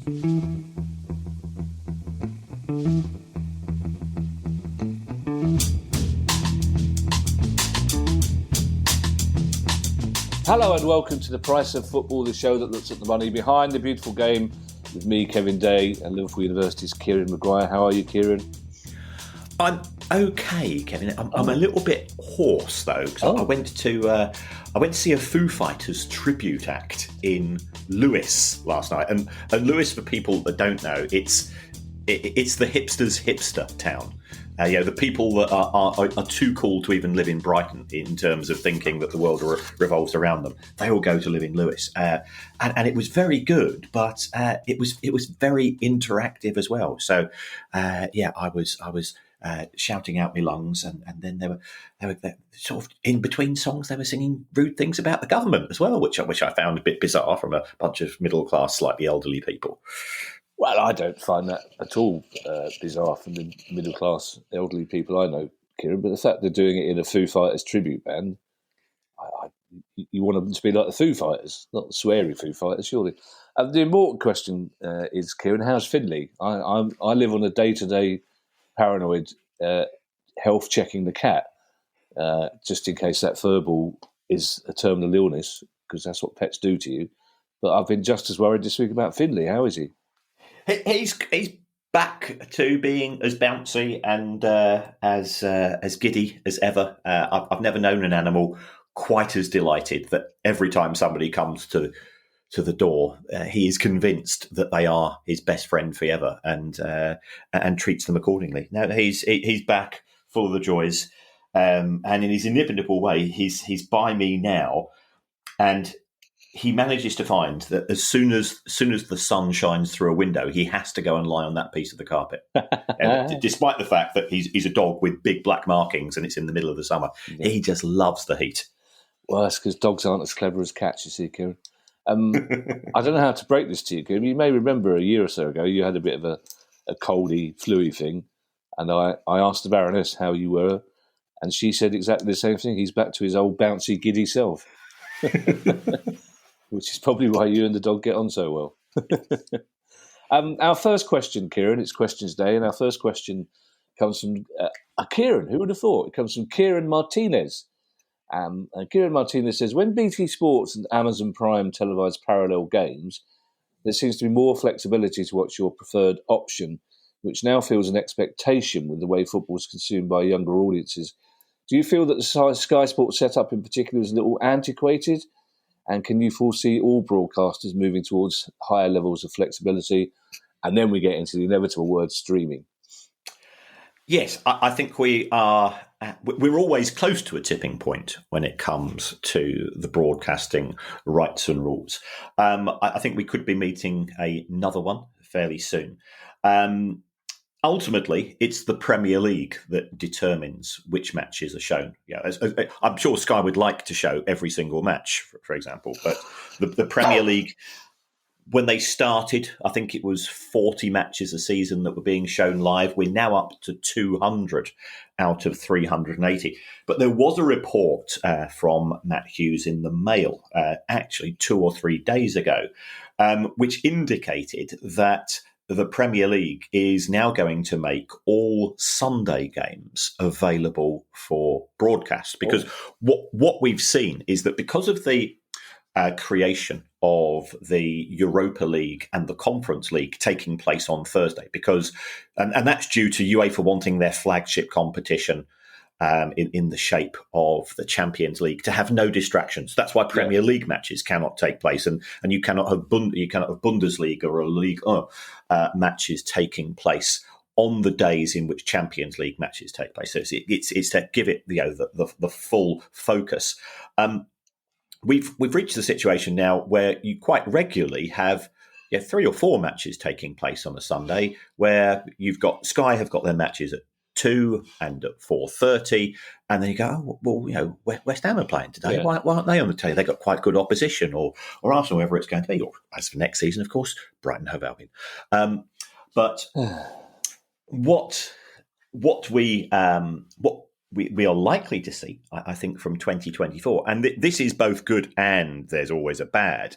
Hello and welcome to The Price of Football, the show that looks at the money behind the beautiful game with me, Kevin Day, and Liverpool University's Kieran Maguire. How are you, Kieran? I'm okay, Kevin. I'm a little bit hoarse though, because I went to see a Foo Fighters tribute act in Lewes last night, and Lewes, for people that don't know, it's the hipsters' hipster town. The people that are too cool to even live in Brighton in terms of thinking that the world revolves around them, they all go to live in Lewes, and it was very good, but it was very interactive as well. So I was shouting out my lungs, and then they were sort of in between songs. They were singing rude things about the government as well, which I found a bit bizarre from a bunch of middle class, slightly elderly people. Well, I don't find that at all bizarre from the middle-class elderly people I know, Kieran, but the fact they're doing it in a Foo Fighters tribute band, you want them to be like the Foo Fighters, not the sweary Foo Fighters, surely. The important question is, Kieran, how's Finley? I live on a day-to-day paranoid health-checking the cat, just in case that furball is a terminal illness, because that's what pets do to you. But I've been just as worried this week about Finley. How is he? He's back to being as bouncy and as giddy as ever. I've never known an animal quite as delighted that every time somebody comes to the door, he is convinced that they are his best friend forever, and treats them accordingly. Now he's back, full of the joys, and in his inimitable way, he's by me now, and he manages to find that as soon as the sun shines through a window, he has to go and lie on that piece of the carpet. Despite the fact that he's a dog with big black markings and it's in the middle of the summer, he just loves the heat. Well, that's because dogs aren't as clever as cats, you see, Kieran. I don't know how to break this to you, Kieran. You may remember a year or so ago you had a bit of a coldy, fluey thing, and I asked the Baroness how you were, and she said exactly the same thing. He's back to his old bouncy, giddy self. Which is probably why you and the dog get on so well. Our first question, Kieran, it's Questions Day, and our first question comes from Kieran. Who would have thought? It comes from Kieran Martinez. And Kieran Martinez says, when BT Sports and Amazon Prime televise parallel games, there seems to be more flexibility to watch your preferred option, which now feels an expectation with the way football is consumed by younger audiences. Do you feel that the Sky Sports setup in particular is a little antiquated? And can you foresee all broadcasters moving towards higher levels of flexibility? And then we get into the inevitable word streaming. Yes, I think we're always close to a tipping point when it comes to the broadcasting rights and rules. I think we could be meeting another one fairly soon. Ultimately, it's the Premier League that determines which matches are shown. I'm sure Sky would like to show every single match, for example, but the Premier League, when they started, I think it was 40 matches a season that were being shown live. We're now up to 200 out of 380. But there was a report from Matt Hughes in the Mail, actually 2 or 3 days ago, which indicated that the Premier League is now going to make all Sunday games available for broadcast. Because what we've seen is that because of the creation of the Europa League and the Conference League taking place on Thursday, and that's due to UEFA wanting their flagship competition in the shape of the Champions League to have no distractions. That's why Premier League matches cannot take place, and you cannot have Bundesliga or Ligue 1 matches taking place on the days in which Champions League matches take place. So it's to give it the full focus. We've reached the situation now where you quite regularly have 3 or 4 matches taking place on a Sunday, where you've got Sky have got their matches at 2 and at 4:30, and then you go, West Ham are playing today. Yeah. Why aren't they on the telly? They've got quite good opposition, or Arsenal, wherever it's going to be, or as for next season, of course, Brighton Hove Albion. But what we are likely to see, I think, from 2024, and this is both good and there's always a bad,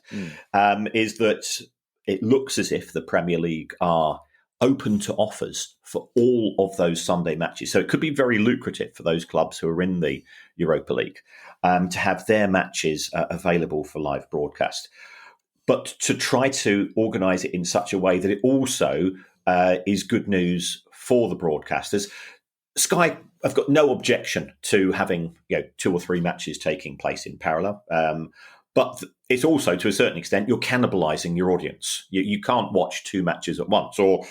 is that it looks as if the Premier League are open to offers for all of those Sunday matches. So it could be very lucrative for those clubs who are in the Europa League to have their matches available for live broadcast. But to try to organise it in such a way that it also is good news for the broadcasters. Sky have got no objection to having 2 or 3 matches taking place in parallel. But it's also, to a certain extent, you're cannibalising your audience. You can't watch 2 matches at once, or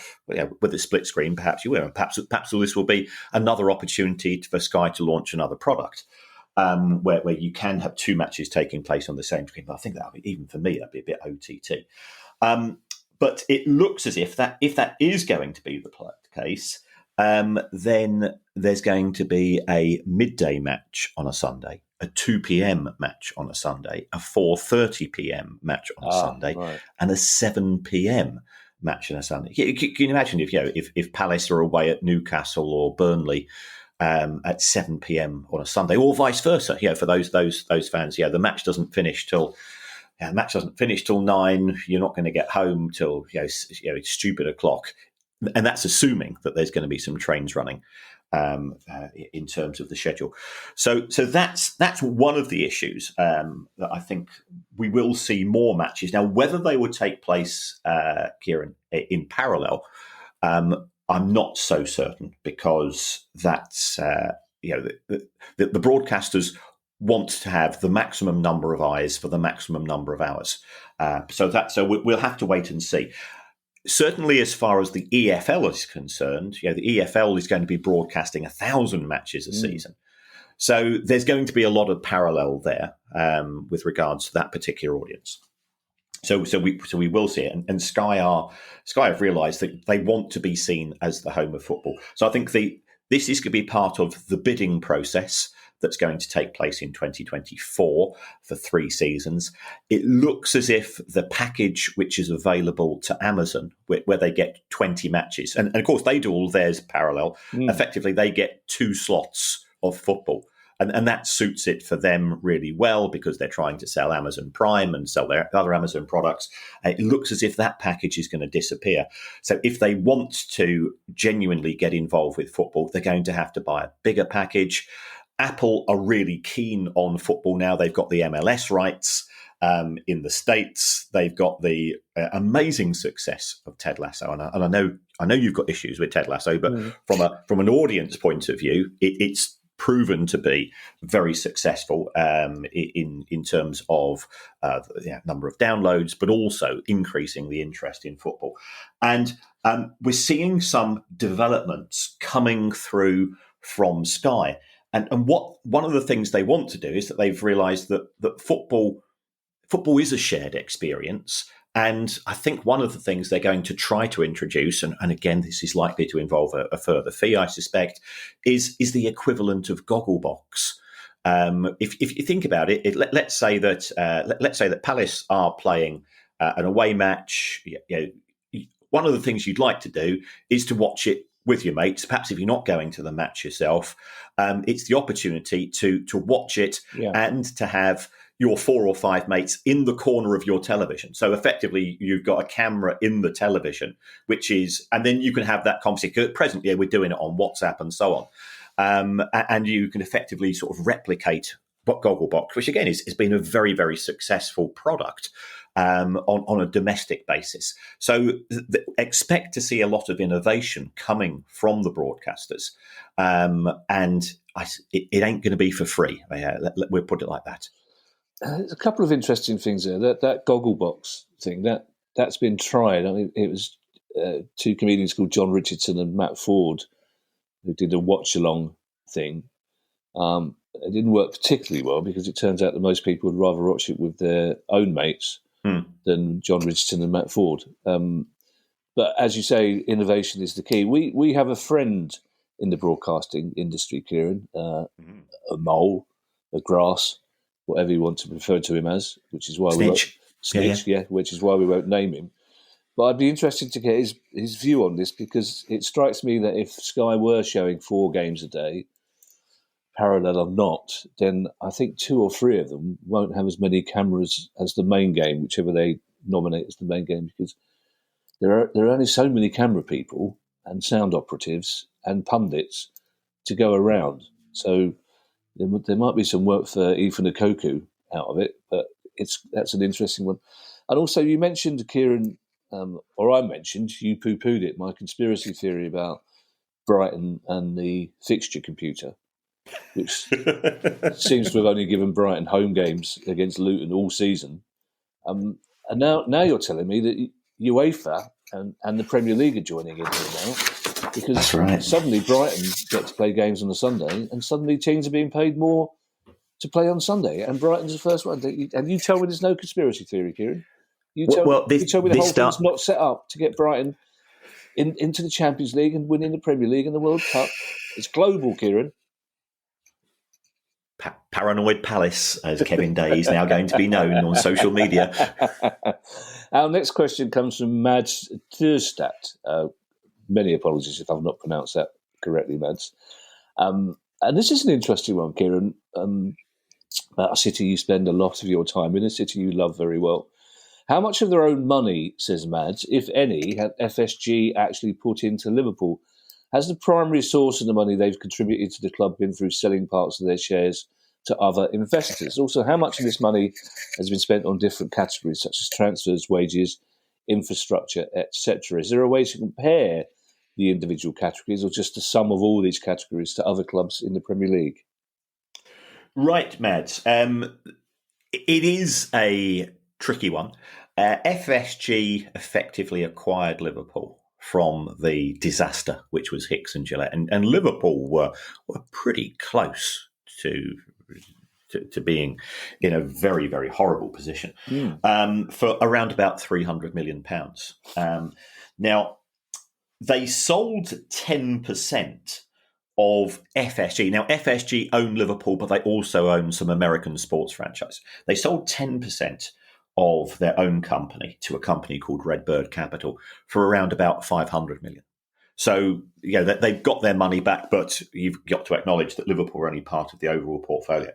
with a split screen, perhaps you will. And perhaps this will be another opportunity for Sky to launch another product where you can have 2 matches taking place on the same screen. But I think that would be, even for me, that'd be a bit OTT. But it looks as if that is going to be the case, then there's going to be a midday match on a Sunday, a 2 p.m. match on a Sunday, a 4:30 p.m. match on a Sunday, right, and a 7 p.m. match on a Sunday. Can you imagine if Palace are away at Newcastle or Burnley at 7 p.m. on a Sunday, or vice versa? For those fans, the match doesn't finish till. The match doesn't finish till 9. You're not going to get home till stupid o'clock, and that's assuming that there's going to be some trains running in terms of the schedule. So that's one of the issues that I think we will see more matches now. Whether they would take place, Kieran, in parallel, I'm not so certain, because that's the broadcasters want to have the maximum number of eyes for the maximum number of hours. So we'll have to wait and see. Certainly, as far as the EFL is concerned, the EFL is going to be broadcasting 1,000 matches a season. So there's going to be a lot of parallel there with regards to that particular audience. So we will see it, and Sky have realised that they want to be seen as the home of football. So I think this is going to be part of the bidding process that's going to take place in 2024 for 3 seasons. It looks as if the package which is available to Amazon, where they get 20 matches, and of course they do all theirs parallel, effectively they get 2 slots of football. And that suits it for them really well, because they're trying to sell Amazon Prime and sell their other Amazon products. It looks as if that package is going to disappear. So if they want to genuinely get involved with football, they're going to have to buy a bigger package. Apple are really keen on football now. They've got the MLS rights in the States. They've got the amazing success of Ted Lasso, and I know you've got issues with Ted Lasso, but from an audience point of view, it's proven to be very successful in terms of the number of downloads, but also increasing the interest in football. And we're seeing some developments coming through from Sky. And one of the things they want to do is that they've realised that football is a shared experience. And I think one of the things they're going to try to introduce, and again, this is likely to involve a further fee, I suspect, is the equivalent of Gogglebox. If you think about it, let's say that Palace are playing an away match. One of the things you'd like to do is to watch it with your mates. Perhaps if you're not going to the match yourself, it's the opportunity to watch it and to have your 4 or 5 mates in the corner of your television. So effectively, you've got a camera in the television, and then you can have that conversation. Presently, we're doing it on WhatsApp and so on. And you can effectively sort of replicate what Gogglebox, which again has been a very, very successful product on a domestic basis. So expect to see a lot of innovation coming from the broadcasters. And it ain't going to be for free. We'll put it like that. There's a couple of interesting things there. That Gogglebox thing, that's been tried. I mean, it was 2 comedians called John Richardson and Matt Ford who did a watch-along thing. It didn't work particularly well, because it turns out that most people would rather watch it with their own mates than John Richardson and Matt Ford. But as you say, innovation is the key. We have a friend in the broadcasting industry, Kieran, a mole, a grass, whatever you want to refer to him as, which is why which is why we won't name him. But I'd be interested to get his view on this, because it strikes me that if Sky were showing 4 games a day, parallel or not, then I think 2 or 3 of them won't have as many cameras as the main game, whichever they nominate as the main game, because there are only so many camera people and sound operatives and pundits to go around. So there might be some work for Ethan Okoku out of it, but that's an interesting one. And also, you mentioned, Kieran, or I mentioned, you poo-pooed it, my conspiracy theory about Brighton and the fixture computer, which seems to have only given Brighton home games against Luton all season. And now you're telling me that UEFA and the Premier League are joining in here now, because That's right. Suddenly Brighton get to play games on a Sunday, and suddenly teams are being paid more to play on Sunday, and Brighton's the first one. And you tell me there's no conspiracy theory, Kieran? You tell me the whole thing's not set up to get Brighton into the Champions League and winning the Premier League and the World Cup. It's global, Kieran. Paranoid Palace, as Kevin Day is now going to be known on social media. Our next question comes from Mads Thurstadt. Many apologies if I've not pronounced that correctly, Mads. And this is an interesting one, Kieran. About a city you spend a lot of your time in, a city you love very well. How much of their own money, says Mads, if any, have FSG actually put into Liverpool? Has the primary source of the money they've contributed to the club been through selling parts of their shares to other investors? Also, how much of this money has been spent on different categories, such as transfers, wages, infrastructure, etc.? Is there a way to compare the individual categories, or just the sum of all these categories to other clubs in the Premier League? Right, Mads. It is a tricky one. FSG effectively acquired Liverpool from the disaster, which was Hicks and Gillette, and Liverpool were pretty close to being in a very, very horrible position for around about £300 million. Now, they sold 10% of FSG. Now, FSG own Liverpool, but they also own some American sports franchise. They sold 10% of their own company to a company called Redbird Capital for around about 500 million. So, they've got their money back, but you've got to acknowledge that Liverpool are only part of the overall portfolio.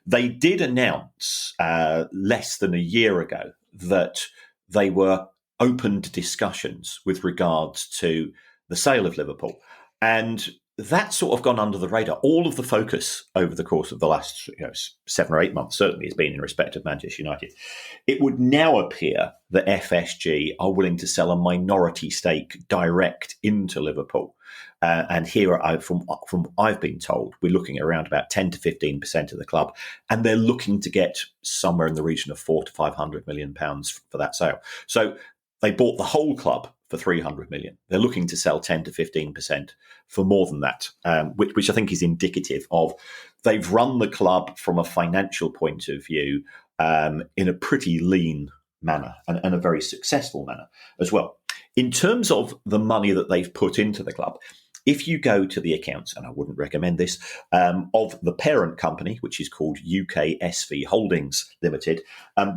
They did announce less than a year ago that they were open to discussions with regards to the sale of Liverpool. And that's sort of gone under the radar. All of the focus over the course of the last 7 or 8 months certainly has been in respect of Manchester United. It would now appear that FSG are willing to sell a minority stake direct into Liverpool. And here, from I've been told, we're looking at around about 10 to 15% of the club, and they're looking to get somewhere in the region of £400 to £500 million for that sale. So they bought the whole club for 300 million. They're looking to sell 10 to 15% for more than that, which I think is indicative of they've run the club from a financial point of view in a pretty lean manner and a very successful manner as well. In terms of the money that they've put into the club, if you go to the accounts, and I wouldn't recommend this, of the parent company, which is called UKSV Holdings Limited,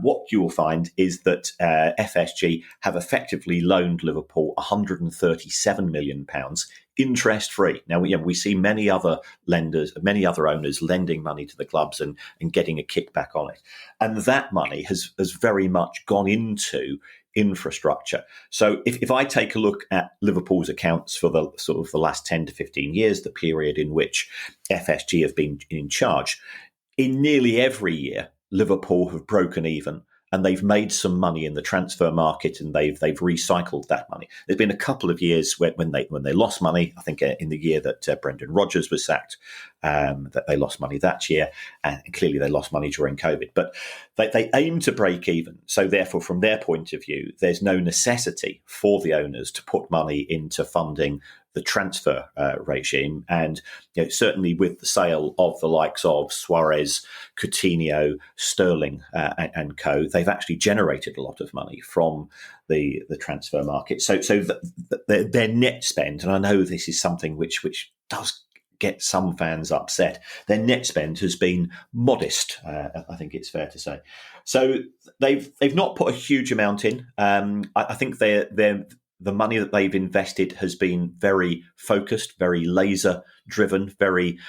what you will find is that FSG have effectively loaned Liverpool £137 million interest-free. Now, we see many other lenders, many other owners lending money to the clubs and getting a kickback on it. And that money has very much gone into infrastructure. So if I take a look at Liverpool's accounts for the sort of the last 10 to 15 years, the period in which FSG have been in charge, in nearly every year, Liverpool have broken even, and they've made some money in the transfer market, and they've recycled that money. There's been a couple of years when they lost money. I think in the year that Brendan Rodgers was sacked, that they lost money that year, and clearly they lost money during COVID. But they aim to break even. So therefore, from their point of view, there's no necessity for the owners to put money into funding the transfer regime. And certainly with the sale of the likes of Suarez, Coutinho, Sterling and co, they've actually generated a lot of money from the transfer market. So their net spend, and I know this is something which does get some fans upset, their net spend has been modest, I think it's fair to say. So they've not put a huge amount in. I think the money that they've invested has been very focused, very laser-driven, very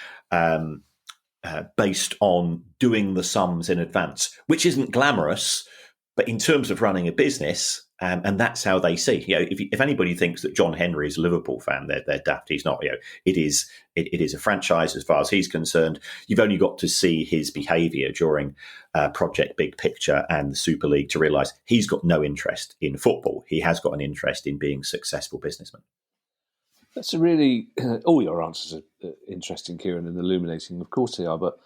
based on doing the sums in advance, which isn't glamorous, But in terms of running a business, and that's how they see. If anybody thinks that John Henry is a Liverpool fan, they're daft. He's not. It is a franchise as far as he's concerned. You've only got to see his behaviour during Project Big Picture and the Super League to realise he's got no interest in football. He has got an interest in being a successful businessman. That's a really all your answers are interesting, Kieran, and illuminating. Of course they are, but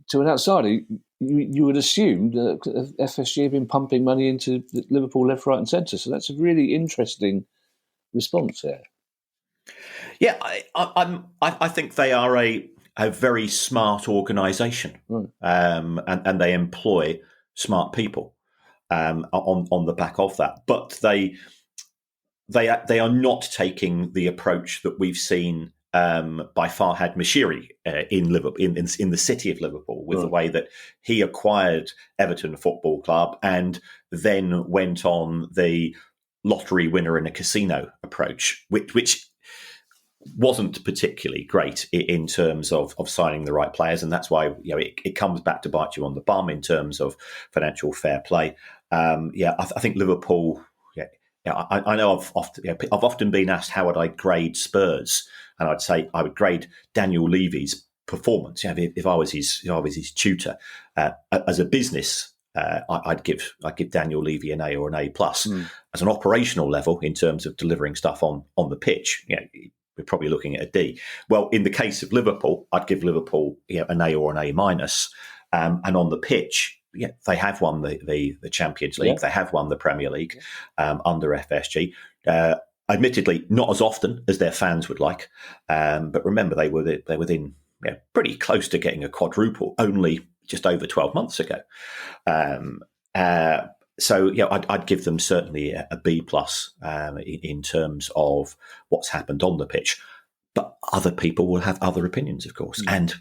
to an outsider, you would assume that FSG have been pumping money into Liverpool left, right, and centre. So that's a really interesting response there. Yeah, I think they are a very smart organisation, and they employ smart people on the back of that. But they are not taking the approach that we've seen by Farhad Moshiri in Liverpool, in the city of Liverpool, with the way that he acquired Everton Football Club and then went on the lottery winner in a casino approach, which wasn't particularly great in terms of signing the right players, and that's why it comes back to bite you on the bum in terms of financial fair play. I think Liverpool. I know I've often been asked how would I grade Spurs, and I'd say I would grade Daniel Levy's performance. If I was his tutor as a business, I'd give Daniel Levy an A or an A plus. As an operational level in terms of delivering stuff on the pitch. We're probably looking at a D. Well, in the case of Liverpool, I'd give Liverpool an A or an A minus, and on the pitch. They have won the Champions League. Yeah. They have won the Premier League under FSG. Admittedly, not as often as their fans would like. But remember, they're within pretty close to getting a quadruple only just over 12 months ago. I'd give them certainly a B plus in terms of what's happened on the pitch. But other people will have other opinions, of course, and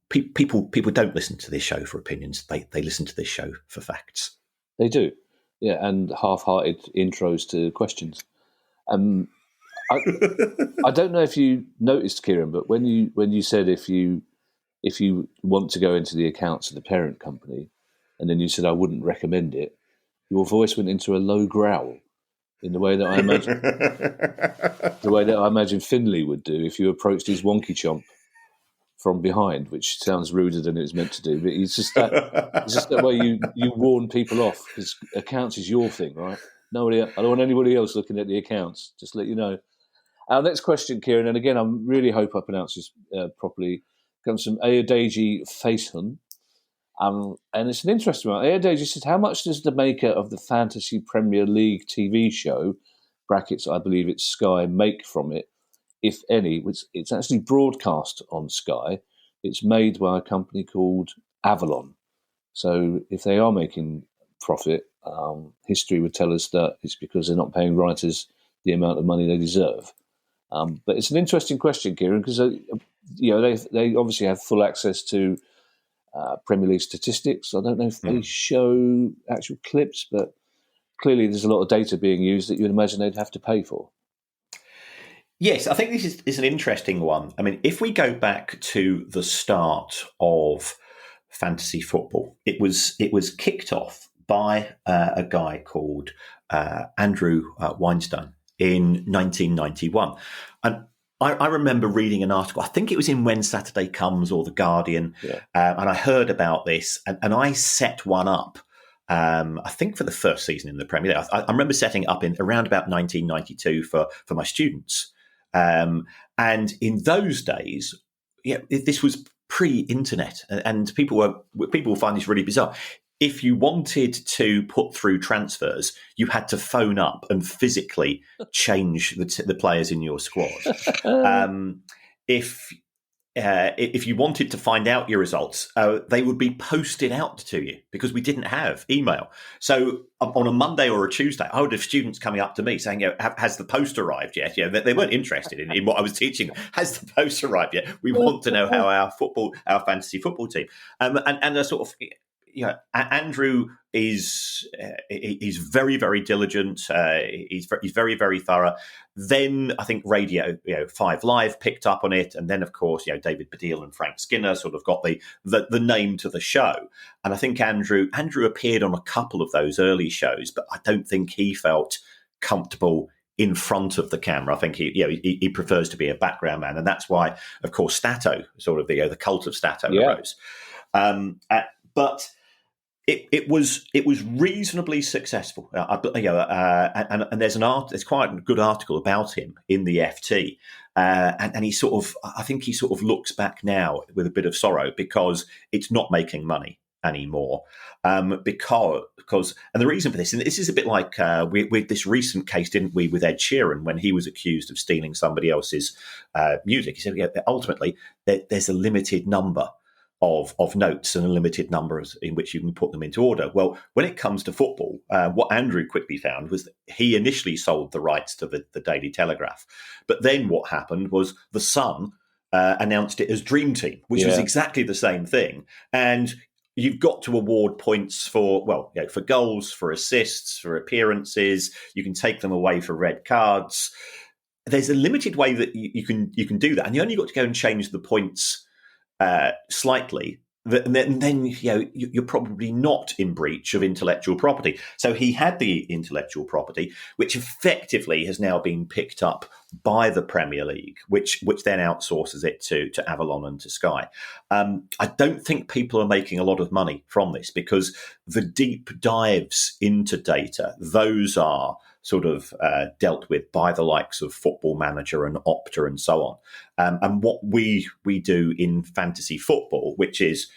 people don't listen to this show for opinions. They listen to this show for facts. They do, and half-hearted intros to questions. I don't know if you noticed, Kieran, but when you said if you want to go into the accounts of the parent company, and then you said I wouldn't recommend it, your voice went into a low growl. In the way that I imagine Finlay would do if you approached his wonky chomp from behind, which sounds ruder than it was meant to do. But it's just that way you warn people off, because accounts is your thing, right? I don't want anybody else looking at the accounts. Just to let you know. Our next question, Kieran, and again, I really hope I pronounce this properly, comes from Ayodeji Faithun. And it's an interesting one. Ayodeji says, how much does the maker of the Fantasy Premier League TV show, brackets, I believe it's Sky, make from it, if any? It's actually broadcast on Sky. It's made by a company called Avalon. So if they are making profit, history would tell us that it's because they're not paying writers the amount of money they deserve. But it's an interesting question, Kieran, because they obviously have full access to Premier League statistics. I don't know if they show actual clips, but clearly there's a lot of data being used that you'd imagine they'd have to pay for. Yes, I think this is an interesting one. I mean, if we go back to the start of fantasy football, it was kicked off by a guy called Andrew Weinstein in 1991. And I remember reading an article, I think it was in When Saturday Comes or The Guardian, and I heard about this, and I set one up, I think for the first season in the Premier League. I remember setting it up in around about 1992 for my students. And in those days, this was pre-internet, and people will find this really bizarre. If you wanted to put through transfers, you had to phone up and physically change the players in your squad. If you wanted to find out your results, they would be posted out to you because we didn't have email. So on a Monday or a Tuesday, I would have students coming up to me saying, has the post arrived yet? They weren't interested in what I was teaching. Has the post arrived yet? We want to know how our fantasy football team, and a sort of, Andrew is very, very diligent. He's very, very thorough. Then I think Radio 5 Live picked up on it, and then of course David Baddiel and Frank Skinner sort of got the name to the show. And I think Andrew appeared on a couple of those early shows, but I don't think he felt comfortable in front of the camera. I think he prefers to be a background man, and that's why, of course, Stato, sort of the cult of Stato arose. But it was reasonably successful, and there's quite a good article about him in the FT, and I think he sort of looks back now with a bit of sorrow because it's not making money anymore, because and the reason for this, and this is a bit like with this recent case, didn't we, with Ed Sheeran when he was accused of stealing somebody else's music. He said ultimately there's a limited number of notes and a limited numbers in which you can put them into order. Well, when it comes to football, what Andrew quickly found was that he initially sold the rights to the Daily Telegraph, but then what happened was the Sun announced it as Dream Team, which was exactly the same thing. And you've got to award points for goals, for assists, for appearances. You can take them away for red cards. There's a limited way that you can do that, and you only got to go and change the points slightly. Then you're probably not in breach of intellectual property. So he had the intellectual property, which effectively has now been picked up by the Premier League, which then outsources it to Avalon and to Sky. I don't think people are making a lot of money from this because the deep dives into data, those are sort of dealt with by the likes of Football Manager and Opta and so on. And what we do in fantasy football, which is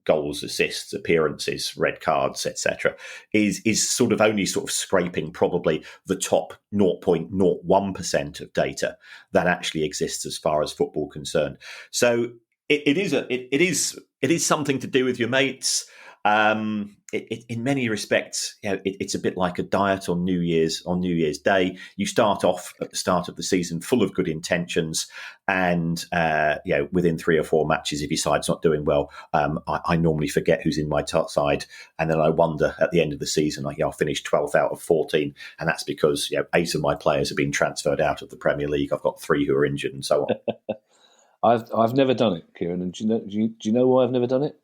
goals, assists, appearances, red cards, etc., is sort of only sort of scraping probably the top 0.01% of data that actually exists as far as football concerned. So it is something to do with your mates. In many respects, it's a bit like a diet on New Year's Day. You start off at the start of the season full of good intentions, and within 3 or 4 matches, if your side's not doing well, I normally forget who's in my side, and then I wonder at the end of the season, I'll finish 12th out of 14, and that's because 8 of my players have been transferred out of the Premier League. I've got 3 who are injured, and so on. I've never done it, Kieran, and do you know why I've never done it?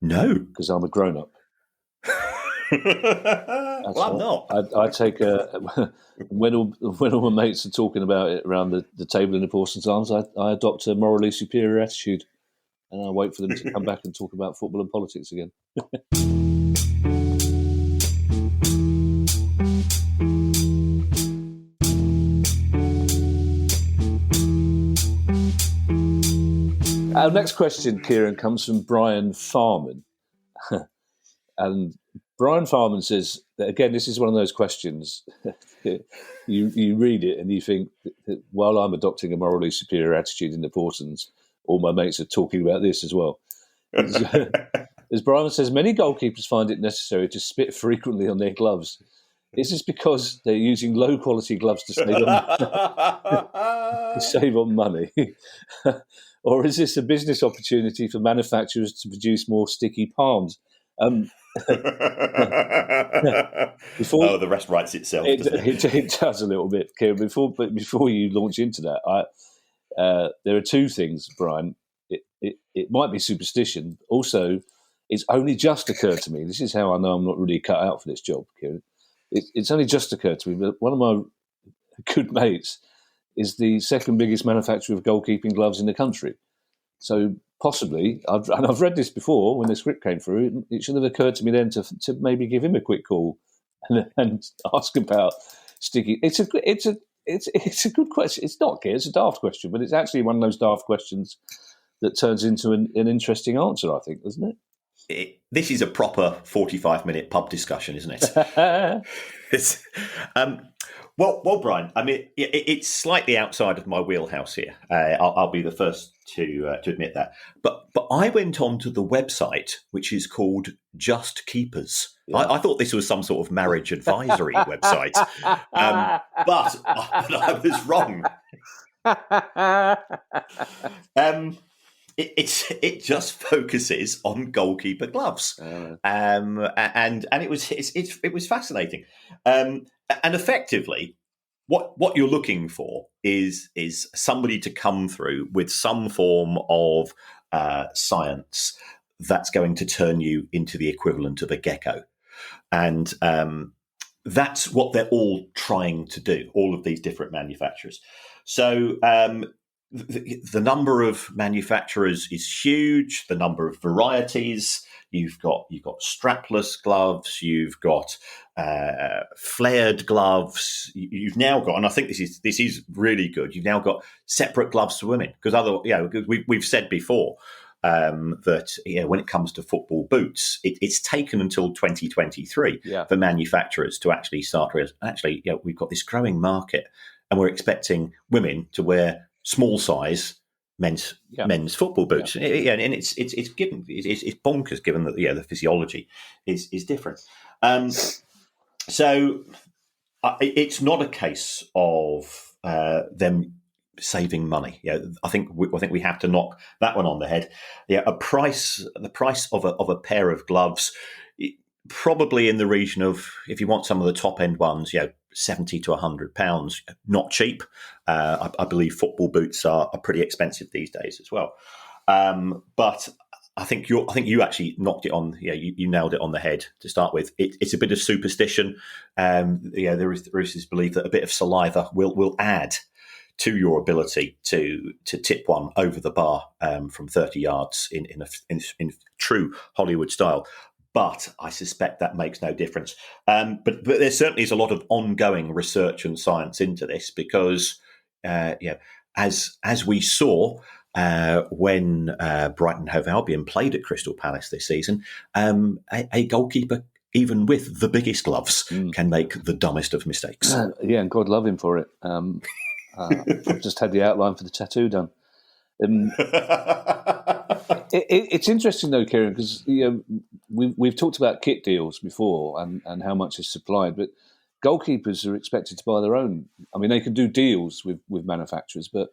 No, because I'm a grown-up. Well, I'm not. I take when all my mates are talking about it around the table in the Portsmouth Arms, I adopt a morally superior attitude, and I wait for them to come back and talk about football and politics again. Our next question, Kieran, comes from Brian Farman. And Brian Farman says that, again, this is one of those questions. you read it and you think that while I'm adopting a morally superior attitude in the Portons, all my mates are talking about this as well. As Brian says, many goalkeepers find it necessary to spit frequently on their gloves. Is this because they're using low-quality gloves to save on money? Or is this a business opportunity for manufacturers to produce more sticky palms? The rest writes itself. It does a little bit, Kieran. Before you launch into that, there are 2 things, Brian. It might be superstition. Also, it's only just occurred to me. This is how I know I'm not really cut out for this job, Kieran. It's only just occurred to me that one of my good mates is the second biggest manufacturer of goalkeeping gloves in the country. So possibly, I've read this before when the script came through, it should have occurred to me then to maybe give him a quick call and ask about sticky. It's a good question. It's not, it's a daft question, but it's actually one of those daft questions that turns into an interesting answer, I think, doesn't it? This is a proper 45-minute pub discussion, isn't it? Well, Brian, I mean, it's slightly outside of my wheelhouse here. I'll be the first to admit that. But I went on to the website, which is called Just Keepers. Yeah. I thought this was some sort of marriage advisory website, but I was wrong. it just focuses on goalkeeper gloves, and it was fascinating, and effectively, what you're looking for is somebody to come through with some form of science that's going to turn you into the equivalent of a gecko, and that's what they're all trying to do. All of these different manufacturers, so. The number of manufacturers is huge. The number of varieties you've got strapless gloves. You've got flared gloves. You've now got, and I think this is really good. You've now got separate gloves for women because we've said before that when it comes to football boots, it's taken until 2023 for manufacturers to actually start. We've got this growing market, and we're expecting women to wear small size men's football boots, and it's bonkers given that the physiology is different. So it's not a case of them saving money. I think we have to knock that one on the head. The price of a pair of gloves, probably in the region of, if you want some of the top end ones, £70 to £100, not cheap. I believe football boots are pretty expensive these days as well. But I think you actually knocked it on. You nailed it on the head to start with. It's a bit of superstition. There is this belief that a bit of saliva will add to your ability to tip one over the bar from 30 yards in true Hollywood style. But I suspect that makes no difference. But there certainly is a lot of ongoing research and science into this because, as we saw when Brighton Hove Albion played at Crystal Palace this season, a goalkeeper, even with the biggest gloves, can make the dumbest of mistakes. And God love him for it. I've just had the outline for the tattoo done. It's interesting though, Kieran, because we've talked about kit deals before and how much is supplied, but goalkeepers are expected to buy their own. I mean, they can do deals with manufacturers, but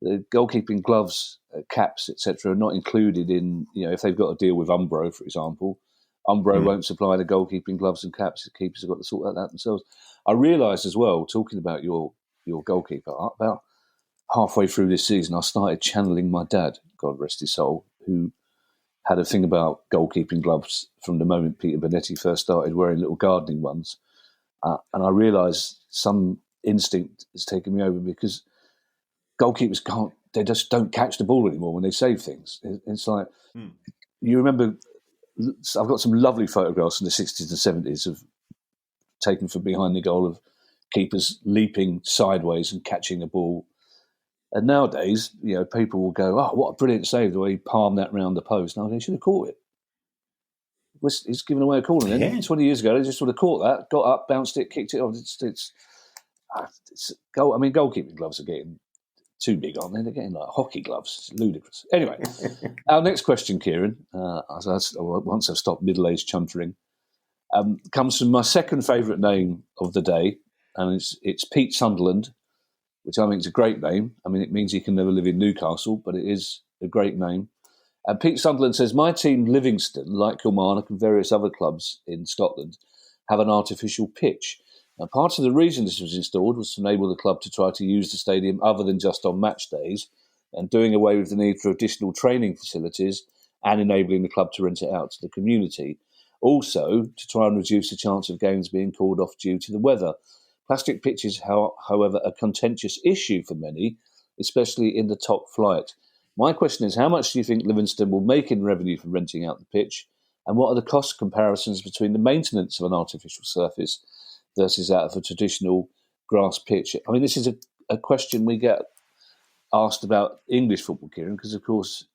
the goalkeeping gloves, caps, etc., are not included in. If they've got a deal with Umbro, for example, Umbro won't supply the goalkeeping gloves and caps. The keepers have got to sort that out themselves. I realised as well, talking about your goalkeeper, about halfway through this season, I started channeling my dad, God rest his soul, who had a thing about goalkeeping gloves from the moment Peter Bonetti first started wearing little gardening ones. And I realised some instinct has taken me over because goalkeepers they just don't catch the ball anymore when they save things. It's like, you remember, I've got some lovely photographs from the 60s and 70s of taken from behind the goal of keepers leaping sideways and catching the ball. And nowadays, people will go, "Oh, what a brilliant save! The way he palmed that round the post." No, they should have caught it. He's given away a corner. Then 20 years ago, they just would have caught that, got up, bounced it, kicked it off. It's goal. I mean, goalkeeping gloves are getting too big, aren't they? They're getting like hockey gloves. It's ludicrous. Anyway, our next question, Kieran, once I've stopped middle-aged chuntering, comes from my second favourite name of the day, and it's Pete Sunderland, which I think is a great name. I mean, it means he can never live in Newcastle, but it is a great name. And Pete Sunderland says, my team Livingston, like Kilmarnock and various other clubs in Scotland, have an artificial pitch. Now, part of the reason this was installed was to enable the club to try to use the stadium other than just on match days, and doing away with the need for additional training facilities and enabling the club to rent it out to the community. Also, to try and reduce the chance of games being called off due to the weather. Plastic pitches, however, a contentious issue for many, especially in the top flight. My question is, how much do you think Livingston will make in revenue for renting out the pitch? And what are the cost comparisons between the maintenance of an artificial surface versus that of a traditional grass pitch? I mean, this is a question we get asked about English football, Kieran, because, of course,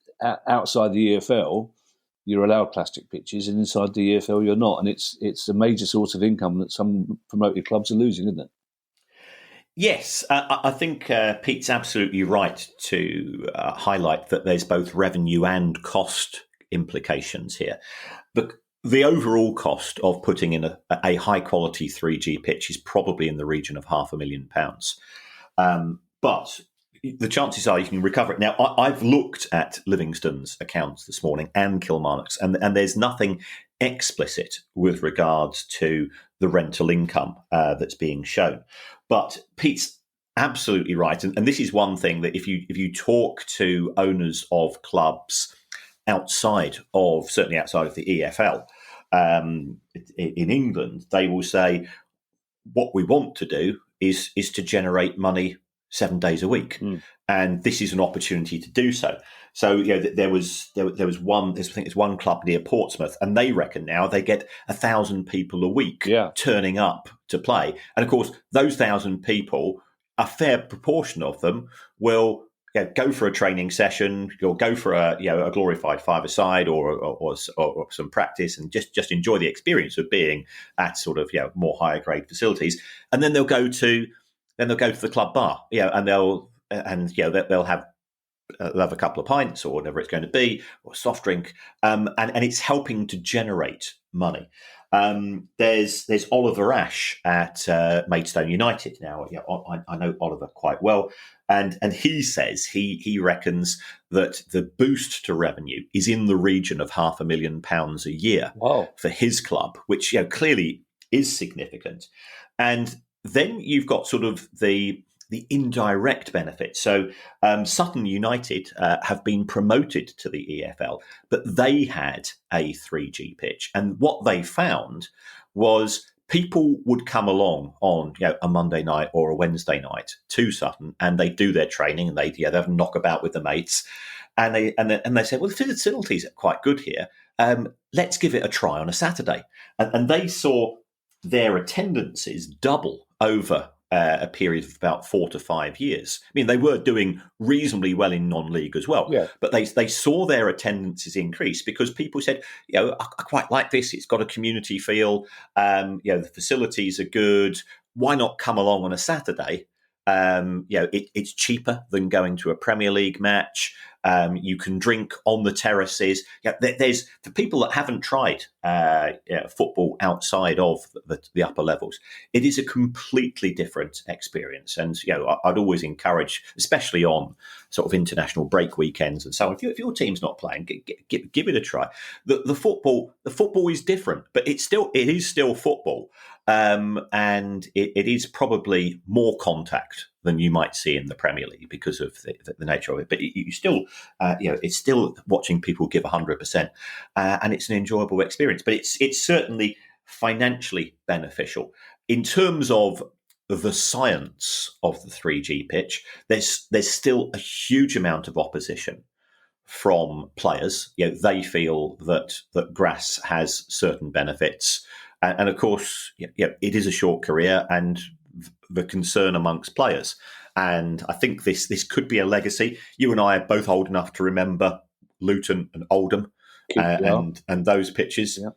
outside the EFL, you're allowed plastic pitches, and inside the EFL, you're not. And it's a major source of income that some promoted clubs are losing, isn't it? Yes, I think Pete's absolutely right to highlight that there's both revenue and cost implications here. But the overall cost of putting in a high-quality 3G pitch is probably in the region of £500,000. But the chances are you can recover it. Now, I've looked at Livingston's accounts this morning and Kilmarnock's, and there's nothing explicit with regards to the rental income that's being shown. But Pete's absolutely right, and this is one thing that if you talk to owners of clubs certainly outside of the EFL in England, they will say what we want to do is to generate money 7 days a week, and this is an opportunity to do so. So there was one. I think it's one club near Portsmouth, and they reckon now they get 1,000 people a week turning up to play, and of course those 1,000 people, a fair proportion of them will go for a training session, or go for a glorified five-a-side or some practice, and just enjoy the experience of being at sort of more higher grade facilities, and then they'll go to the club bar, and they'll have a couple of pints or whatever it's going to be, or a soft drink, and it's helping to generate money. There's Oliver Ash at Maidstone United. Now, I know Oliver quite well, and he says he reckons that the boost to revenue is in the region of £500,000 a year for his club, which clearly is significant. And then you've got sort of the indirect benefit. So Sutton United have been promoted to the EFL, but they had a 3G pitch. And what they found was people would come along on a Monday night or a Wednesday night to Sutton, and they do their training, and they have a knockabout with the mates. And they said, well, the facilities are quite good here. Let's give it a try on a Saturday. And they saw their attendances double over a period of about 4 to 5 years. I mean, they were doing reasonably well in non-league as well, but they saw their attendances increase because people said, I quite like this. It's got a community feel. The facilities are good. Why not come along on a Saturday? It's cheaper than going to a Premier League match. You can drink on the terraces. There's for people that haven't tried football outside of the upper levels, it is a completely different experience. And I'd always encourage, especially on sort of international break weekends and so on, if your team's not playing, give it a try. The football is different, but it is still football. And it is probably more contact than you might see in the Premier League because of the nature of it. But you still, it's still watching people give 100%, and it's an enjoyable experience. But it's certainly financially beneficial in terms of the science of the 3G pitch. There's still a huge amount of opposition from players. They feel that grass has certain benefits. And of course, it is a short career, and the concern amongst players. And I think this could be a legacy. You and I are both old enough to remember Luton and Oldham and those pitches. Yeah.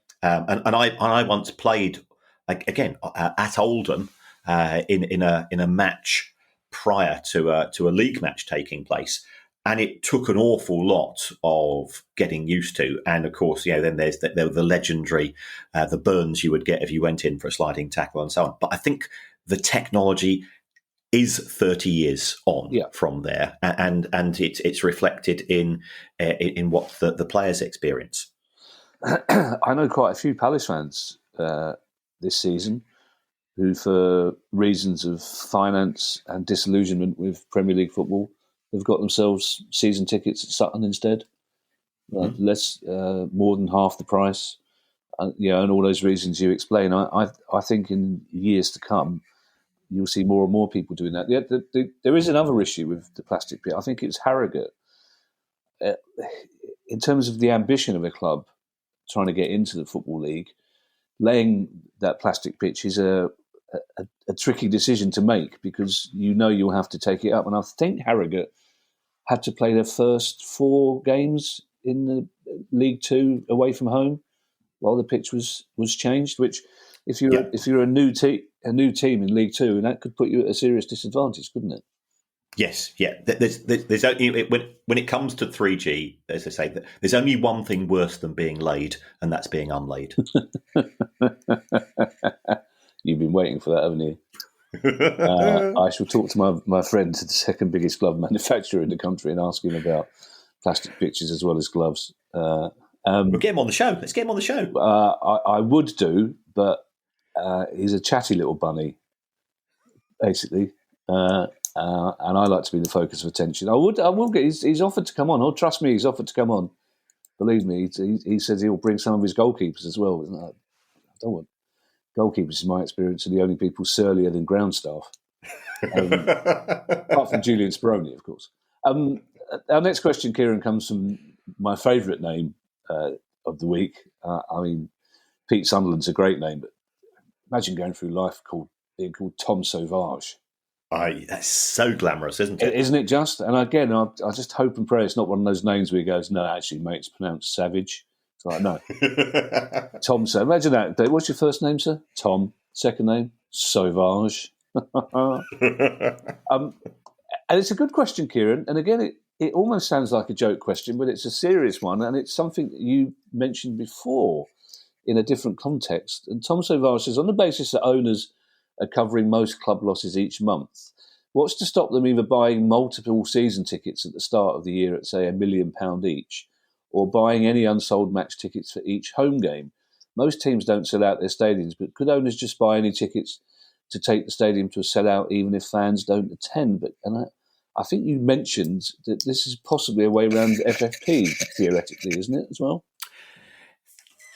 And I once played again at Oldham in a match prior to a league match taking place. And it took an awful lot of getting used to. And of course, then there were the legendary, the burns you would get if you went in for a sliding tackle and so on. But I think the technology is 30 years on from there. And it's reflected in what the players experience. I know quite a few Palace fans this season who, for reasons of finance and disillusionment with Premier League football, have got themselves season tickets at Sutton instead, less, more than half the price, and all those reasons you explain. I think in years to come, you'll see more and more people doing that. There is another issue with the plastic pit. I think it's Harrogate. In terms of the ambition of a club trying to get into the Football League, laying that plastic pitch is a tricky decision to make because you'll have to take it up. And I think Harrogate had to play their first 4 games in the League Two away from home while the pitch was changed. Which, if you're a new team in League Two, and that could put you at a serious disadvantage, couldn't it? Yes, yeah. There's only when it comes to 3G, as I say, there's only one thing worse than being laid, and that's being unlaid. You've been waiting for that, haven't you? I shall talk to my friend, the second biggest glove manufacturer in the country, and ask him about plastic pitches as well as gloves. We'll get him on the show. Let's get him on the show. I would do, but he's a chatty little bunny, basically. And I like to be the focus of attention. I will get. He's offered to come on. Oh, trust me, he's offered to come on. Believe me, he says he'll bring some of his goalkeepers as well. I don't want goalkeepers, in my experience, are the only people surlier than ground staff. Apart from Julian Speroni, of course. Our next question, Kieran, comes from my favourite name of the week. I mean, Pete Sunderland's a great name, but imagine going through life being called Tom Sauvage. That's so glamorous, isn't it? Isn't it just? And again, I just hope and pray it's not one of those names where he goes, no, actually, mate, it's pronounced Savage. It's like, no. Tom, so imagine that. What's your first name, sir? Tom. Second name? Sauvage. And it's a good question, Kieran. And again, it almost sounds like a joke question, but it's a serious one. And it's something that you mentioned before in a different context. And Tom Sauvage says, on the basis that owners are covering most club losses each month, what's to stop them either buying multiple season tickets at the start of the year at, say, £1 million each, or buying any unsold match tickets for each home game? Most teams don't sell out their stadiums, but could owners just buy any tickets to take the stadium to a sellout even if fans don't attend? I think you mentioned that this is possibly a way around FFP, theoretically, isn't it, as well?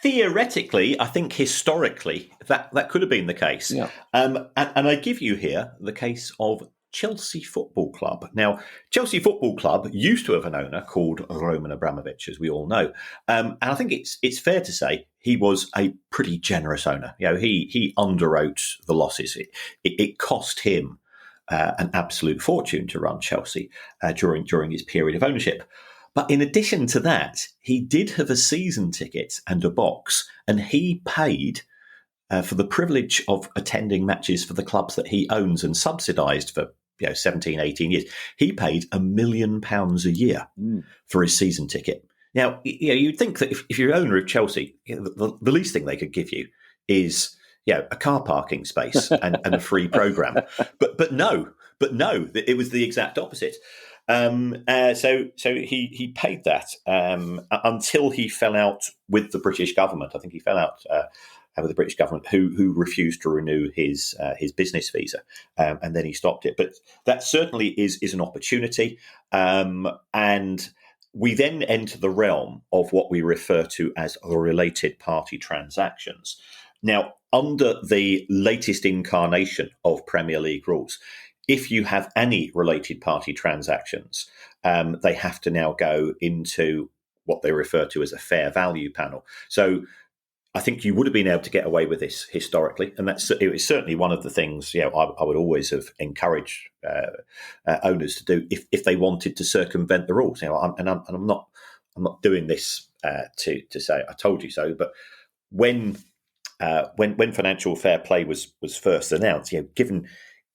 Theoretically, I think historically that could have been the case. Yeah. And I give you here the case of Chelsea Football Club. Now, Chelsea Football Club used to have an owner called Roman Abramovich, as we all know. And I think it's fair to say he was a pretty generous owner. You know, he underwrote the losses. It cost him an absolute fortune to run Chelsea during his period of ownership. But in addition to that, he did have a season ticket and a box, and he paid for the privilege of attending matches for the clubs that he owns and subsidised for 17, 18 years. He paid £1 million a year for his season ticket. Now, you'd think that if you're owner of Chelsea, the least thing they could give you is a car parking space and a free programme. But no, it was the exact opposite. So he paid that until he fell out with the British government. I think he fell out with the British government, who refused to renew his business visa, and then he stopped it. But that certainly is an opportunity, and we then enter the realm of what we refer to as related party transactions. Now, under the latest incarnation of Premier League rules, if you have any related party transactions, they have to now go into what they refer to as a fair value panel. So I think you would have been able to get away with this historically, and it was certainly one of the things I would always have encouraged owners to do if they wanted to circumvent the rules. I'm not doing this to say I told you so, but when financial fair play was first announced,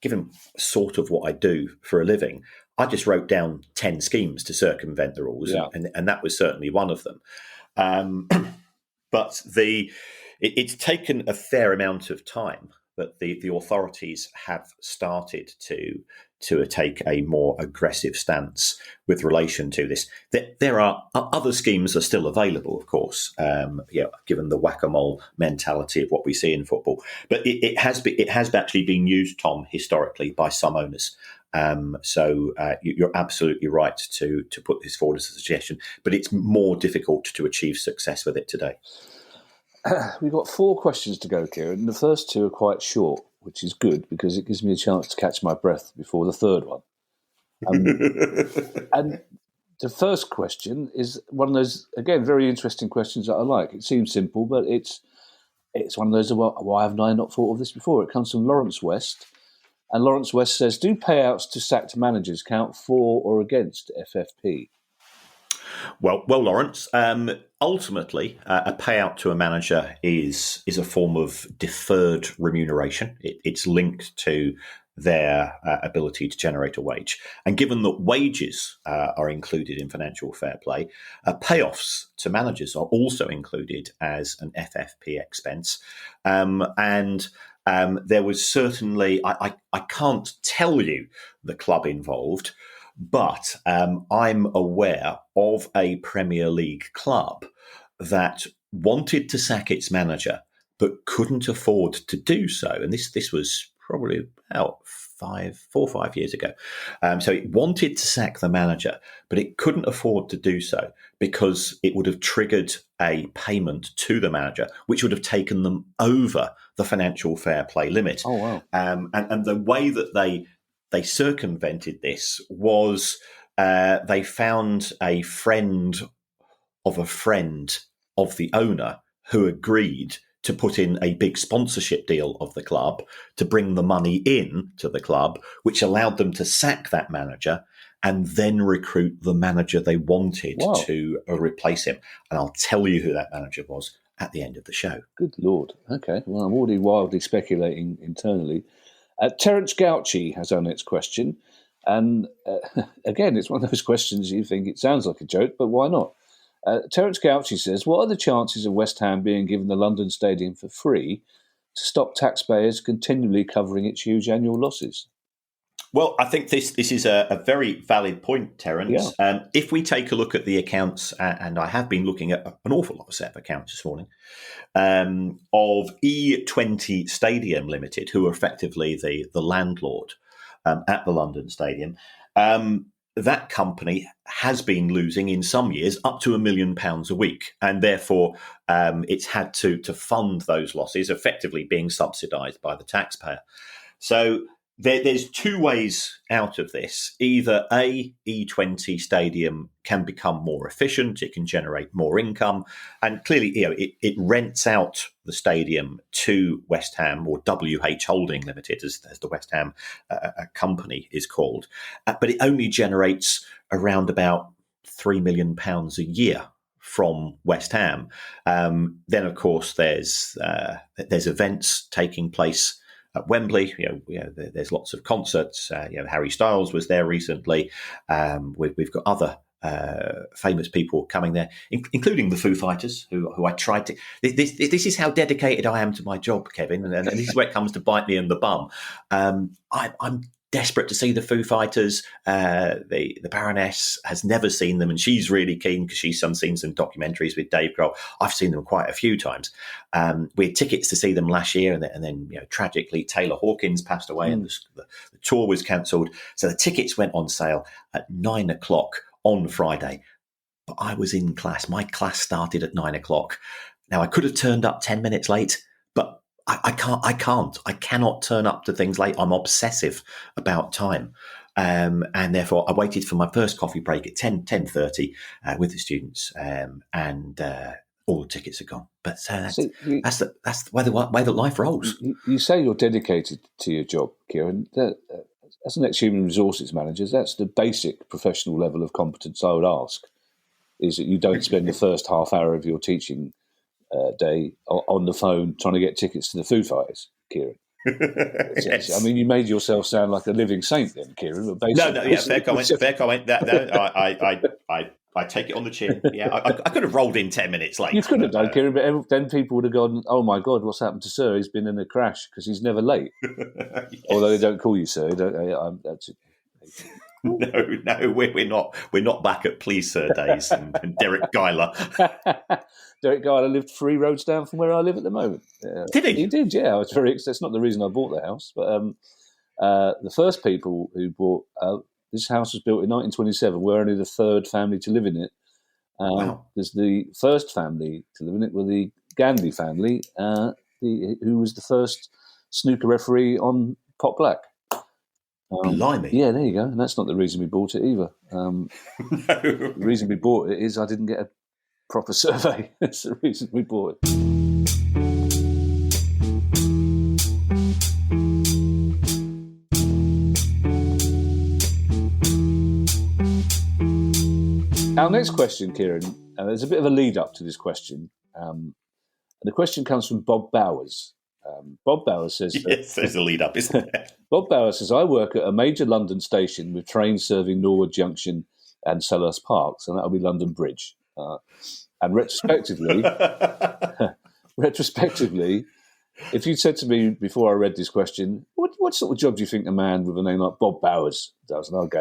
given sort of what I do for a living, I just wrote down 10 schemes to circumvent the rules, and that was certainly one of them. But it's taken a fair amount of time, but the authorities have started to take a more aggressive stance with relation to this. There are other schemes are still available, of course, given the whack-a-mole mentality of what we see in football. But it has actually been used, Tom, historically by some owners. So you're absolutely right to put this forward as a suggestion, but it's more difficult to achieve success with it today. We've got 4 questions to go, Kieran. The first 2 are quite short, which is good because it gives me a chance to catch my breath before the third one. And the first question is one of those, again, very interesting questions that I like. It seems simple, but it's one of those, why haven't I not thought of this before? It comes from Lawrence West. And Lawrence West says, do payouts to sacked managers count for or against FFP? Well, Lawrence, ultimately, a payout to a manager is a form of deferred remuneration. It's linked to their ability to generate a wage. And given that wages are included in financial fair play, payoffs to managers are also included as an FFP expense. And There was certainly, I can't tell you the club involved, but I'm aware of a Premier League club that wanted to sack its manager but couldn't afford to do so. And this was probably about 4 or 5 years ago. So it wanted to sack the manager, but it couldn't afford to do so because it would have triggered a payment to the manager, which would have taken them over the financial fair play limit. Oh, wow. And the way that they circumvented this was they found a friend of the owner who agreed to put in a big sponsorship deal of the club to bring the money in to the club, which allowed them to sack that manager and then recruit the manager they wanted to replace him. And I'll tell you who that manager was at the end of the show. Good Lord. Okay. Well, I'm already wildly speculating internally. Terence Gauci has our next question. And again, it's one of those questions you think it sounds like a joke, but why not? Terence Gauci says, what are the chances of West Ham being given the London Stadium for free to stop taxpayers continually covering its huge annual losses? Well, I think this is a very valid point, Terence. Yeah. If we take a look at the accounts, and I have been looking at an awful lot of set of accounts this morning, of E20 Stadium Limited, who are effectively the landlord at the London Stadium, that company has been losing in some years up to £1 million a week, and therefore it's had to fund those losses, effectively being subsidised by the taxpayer. So there's two ways out of this. Either E20 Stadium can become more efficient, it can generate more income, and clearly, it rents out the stadium to West Ham, or WH Holding Limited, as the West Ham company is called, but it only generates around about £3 million a year from West Ham. Then, of course, there's events taking place at Wembley. There's lots of concerts. Harry Styles was there recently. We've got other famous people coming there, including the Foo Fighters, who I tried to. This is how dedicated I am to my job, Kevin, and this is where it comes to bite me in the bum. I'm desperate to see the Foo Fighters. The Baroness has never seen them, and she's really keen because she's seen some documentaries with Dave Grohl. I've seen them quite a few times. We had tickets to see them last year, and then tragically Taylor Hawkins passed away, and the tour was cancelled. So the tickets went on sale at 9:00 on Friday. But I was in class. My class started at 9:00. Now I could have turned up 10 minutes late, but I cannot turn up to things late. I'm obsessive about time. And therefore I waited for my first coffee break at 10:30 with the students, and all the tickets are gone. But that's the way that life rolls. You say you're dedicated to your job, Kieran. As an ex-human resources manager, that's the basic professional level of competence I would ask, is that you don't spend the first half hour of your teaching day on the phone trying to get tickets to the Foo Fighters, Kieran. Yes. I mean, you made yourself sound like a living saint then, Kieran. But basically, fair comment. I take it on the chin. Yeah, I could have rolled in 10 minutes late. You could have done, Kieran, but then people would have gone, "Oh my God, what's happened to Sir? He's been in a crash because he's never late." Yes. Although they don't call you Sir, don't they? That's it. No, we're not back at Please Sir days and Derek Geiler. Derek Geiler lived 3 roads down from where I live at the moment. Did he? He did, yeah. I was that's not the reason I bought the house, but the first people who bought this house was built in 1927. We're only the third family to live in it. Wow. There's the first family to live in it were the Gandhi family, who was the first snooker referee on Pot Black. Blimey. Yeah, there you go. And that's not the reason we bought it either. No. The reason we bought it is I didn't get a proper survey. That's the reason we bought it. Our next question, Kieran, there's a bit of a lead up to this question. And the question comes from Bob Bowers. Bob Bowers says... Yes, there's a lead up, isn't there? Bob Bowers says, I work at a major London station with trains serving Norwood Junction and Selhurst Parks, and that'll be London Bridge. And retrospectively, If you'd said to me before I read this question, what sort of job do you think a man with a name like Bob Bowers does? And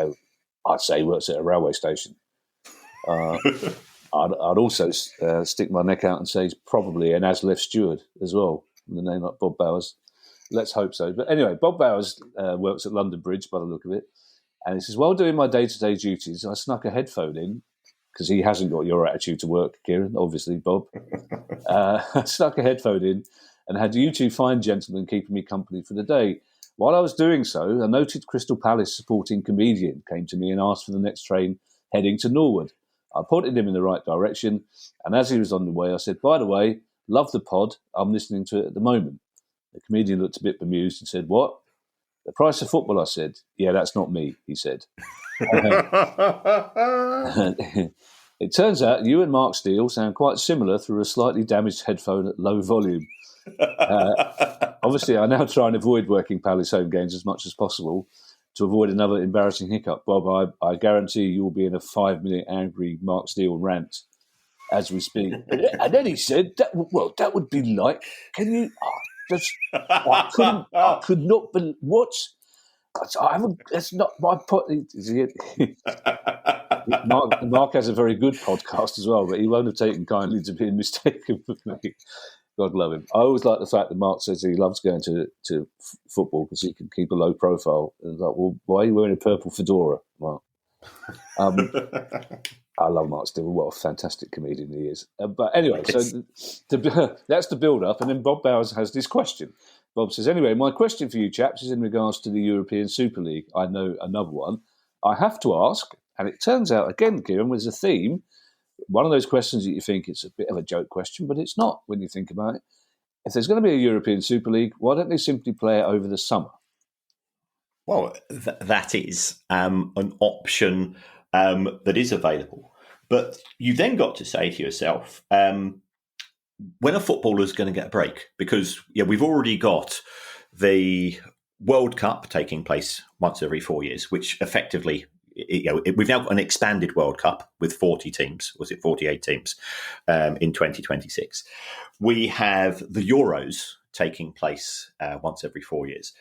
I'd say he works at a railway station. I'd also stick my neck out and say he's probably an ASLEF steward as well, with a name like Bob Bowers. Let's hope so. But anyway, Bob Bowers works at London Bridge by the look of it. And he says, while doing my day-to-day duties, I snuck a headphone in, because he hasn't got your attitude to work, Kieran, obviously, Bob. I snuck a headphone in and had you two fine gentlemen keeping me company for the day. While I was doing so, a noted Crystal Palace supporting comedian came to me and asked for the next train heading to Norwood. I pointed him in the right direction, and as he was on the way, I said, by the way, love the pod, I'm listening to it at the moment. The comedian looked a bit bemused and said, what? The price of football, I said. Yeah, that's not me, he said. It turns out you and Mark Steele sound quite similar through a slightly damaged headphone at low volume. Obviously, I now try and avoid working Palace home games as much as possible to avoid another embarrassing hiccup. Bob, I guarantee you will be in a 5-minute angry Mark Steele rant as we speak. And then he said, that would be like, can you... I could not believe... What? That's not my point. Mark has a very good podcast as well, but he won't have taken kindly to being mistaken for me. God love him. I always like the fact that Mark says he loves going to football because he can keep a low profile. And like, well, why are you wearing a purple fedora? Well, I love Mark Steele. What a fantastic comedian he is. But anyway, so that's the build-up. And then Bob Bowers has this question. Bob says, anyway, my question for you chaps is in regards to the European Super League. I know another one. I have to ask, and it turns out, again, Kieran, there's a theme. One of those questions that you think it's a bit of a joke question, but it's not when you think about it. If there's going to be a European Super League, why don't they simply play it over the summer? Well, that is an option that is available. But you then got to say to yourself, when a footballer's going to get a break? Because we've already got the World Cup taking place once every 4 years, which effectively, we've now got an expanded World Cup with 40 teams. Was it 48 teams in 2026? We have the Euros taking place once every 4 years.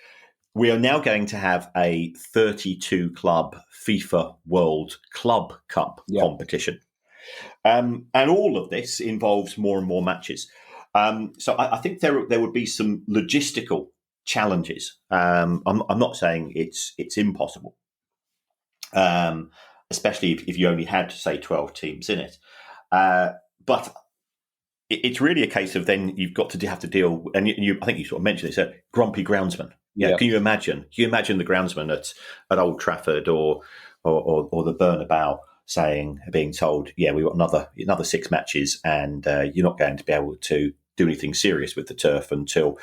We are now going to have a 32-club FIFA World Club Cup competition. And all of this involves more and more matches. So I think there would be some logistical challenges. I'm not saying it's impossible, especially if you only had, say, 12 teams in it. But it's really a case of then you've got to have to deal, and I think you sort of mentioned it, so grumpy groundsman. Yeah, can you imagine? Can you imagine the groundsman at Old Trafford or the Bernabeu being told, we've got another 6 matches, and you're not going to be able to do anything serious with the turf until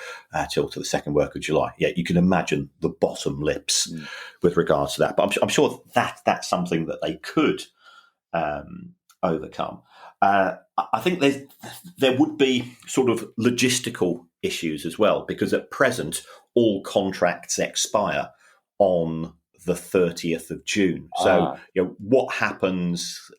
to the second work of July. Yeah, you can imagine the bottom lips with regards to that. But I'm sure that's something that they could overcome. I think there would be sort of logistical issues as well, because at present all contracts expire on the 30th of June. So, what happens,